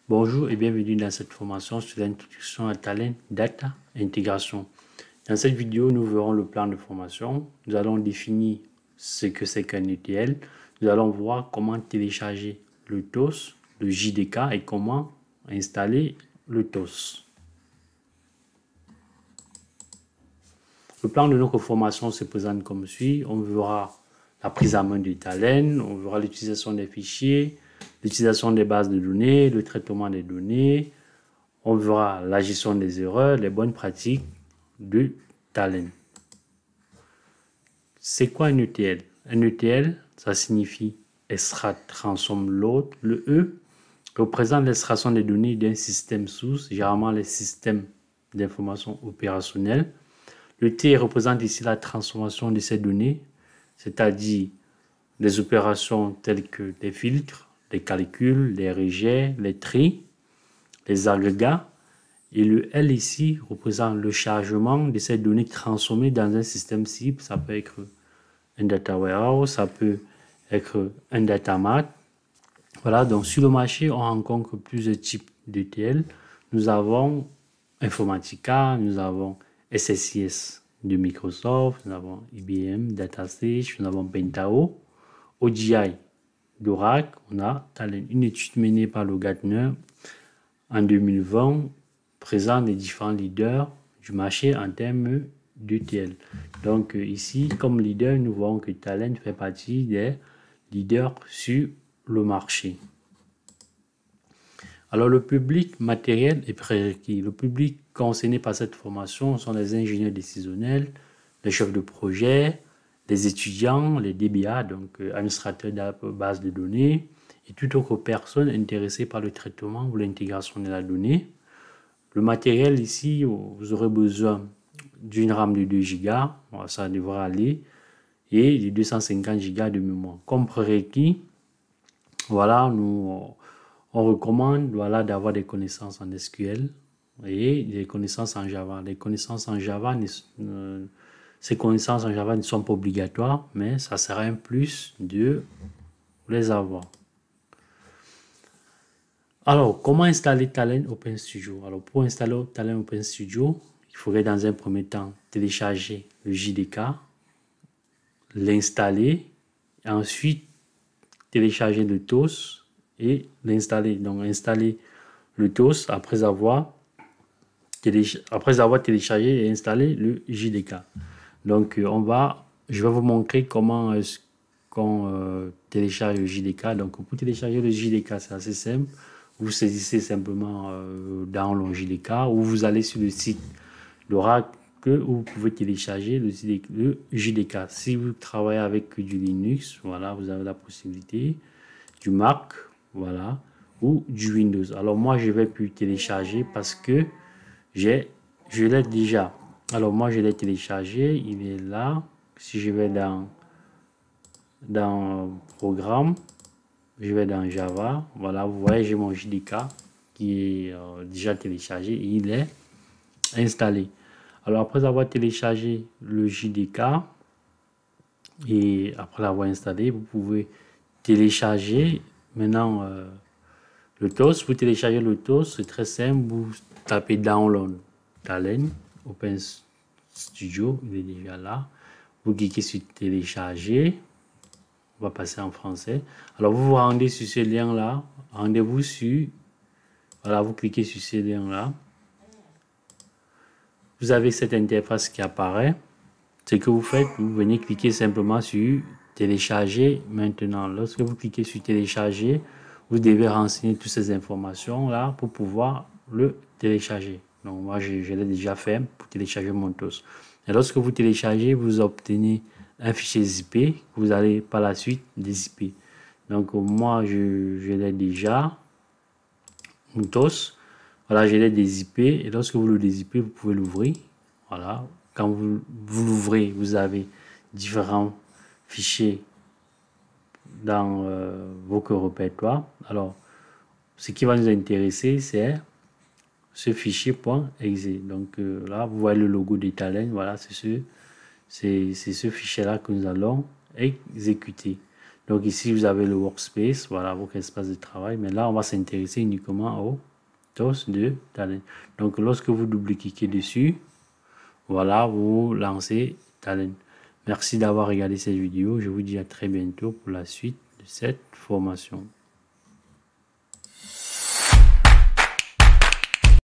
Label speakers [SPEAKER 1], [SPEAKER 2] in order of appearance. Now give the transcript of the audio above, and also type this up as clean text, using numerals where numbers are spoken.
[SPEAKER 1] Bonjour et bienvenue dans cette formation sur l'introduction à Talent Data Intégration. Dans cette vidéo, nous verrons le plan de formation. Nous allons définir ce que c'est qu'un ETL. Nous allons voir comment télécharger le TOS, le JDK et comment installer le TOS. Le plan de notre formation se présente comme suit. On verra la prise en main du Talent, on verra l'utilisation des fichiers, l'utilisation des bases de données, le traitement des données. On verra la gestion des erreurs, les bonnes pratiques de Talent. C'est quoi un ETL? Un ETL, ça signifie Extract Transform Load. Le E représente l'extraction des données d'un système source, généralement les systèmes d'information opérationnelle. Le T représente ici la transformation de ces données, c'est-à-dire des opérations telles que des filtres, des calculs, les rejets, les tris, les agrégats. Et le L ici représente le chargement de ces données transformées dans un système cible. Ça peut être un data warehouse, ça peut être un data mart. Voilà, donc sur le marché, on rencontre plusieurs types d'ETL. Nous avons Informatica, nous avons SSIS de Microsoft, nous avons IBM, DataStage, nous avons Pentaho, OGI d'Oracle, on a Talent. Une étude menée par le Gartner en 2020 présente les différents leaders du marché en termes d'ETL. Donc ici, comme leader, nous voyons que Talent fait partie des leaders sur le marché. Alors le public matériel est prérequis. Le public concerné par cette formation sont les ingénieurs décisionnels, les chefs de projet, les étudiants, les DBA, donc administrateurs de base de données, et toute autre personne intéressée par le traitement ou l'intégration de la donnée. Le matériel ici, vous aurez besoin d'une RAM de 2 Go, ça devra aller, et de 250 Go de mémoire. Comme prérequis, voilà, on recommande d'avoir des connaissances en SQL et des connaissances en Java. Les connaissances en Java, ces connaissances en Java ne sont pas obligatoires, mais ça sera un plus de les avoir. Alors, comment installer Talent Open Studio? Alors, pour installer Talent Open Studio, il faudrait dans un premier temps télécharger le JDK, l'installer, et ensuite télécharger le TOS et l'installer. Donc, installer le TOS après avoir téléchargé et installé le JDK. Donc, je vais vous montrer comment est-ce qu'on télécharge le JDK. Donc, pour télécharger le JDK, c'est assez simple. Vous saisissez simplement Download JDK ou vous allez sur le site d'Oracle où vous pouvez télécharger le JDK. Si vous travaillez avec du Linux, voilà, vous avez la possibilité du Mac, voilà, ou du Windows. Alors moi, je vais plus télécharger parce que je l'ai déjà. Alors moi, je l'ai téléchargé, il est là. Si je vais dans Programme, je vais dans Java. Voilà, vous voyez, j'ai mon JDK qui est déjà téléchargé et il est installé. Alors après avoir téléchargé le JDK et après l'avoir installé, vous pouvez télécharger maintenant le TOS. Vous téléchargez le TOS, c'est très simple. Vous tapez Download Talent Open Studio, il est déjà là. Vous cliquez sur télécharger. On va passer en français. Alors vous vous rendez sur ce lien là. Rendez-vous sur. Voilà, vous cliquez sur ce lien là. Vous avez cette interface qui apparaît. Ce que vous faites, vous venez cliquer simplement sur télécharger maintenant. Lorsque vous cliquez sur télécharger, vous devez renseigner toutes ces informations là pour pouvoir le télécharger. Donc moi je l'ai déjà fait pour télécharger mon TOS. Et lorsque vous téléchargez, vous obtenez un fichier zippé que vous allez par la suite dézipper. Donc moi je l'ai déjà mon TOS. Voilà, je l'ai dézippé et lorsque vous le dézippez, vous pouvez l'ouvrir. Voilà, quand vous l'ouvrez, vous avez différents fichiers dans votre répertoire. Alors, ce qui va nous intéresser, c'est ce fichier .exe. Donc là, vous voyez le logo des Talent. Voilà, c'est ce fichier-là que nous allons exécuter. Donc ici, vous avez le workspace, voilà votre espace de travail. Mais là, on va s'intéresser uniquement au TOS de Talend. Donc lorsque vous double-cliquez dessus, voilà, vous lancez Talend. Merci d'avoir regardé cette vidéo. Je vous dis à très bientôt pour la suite de cette formation.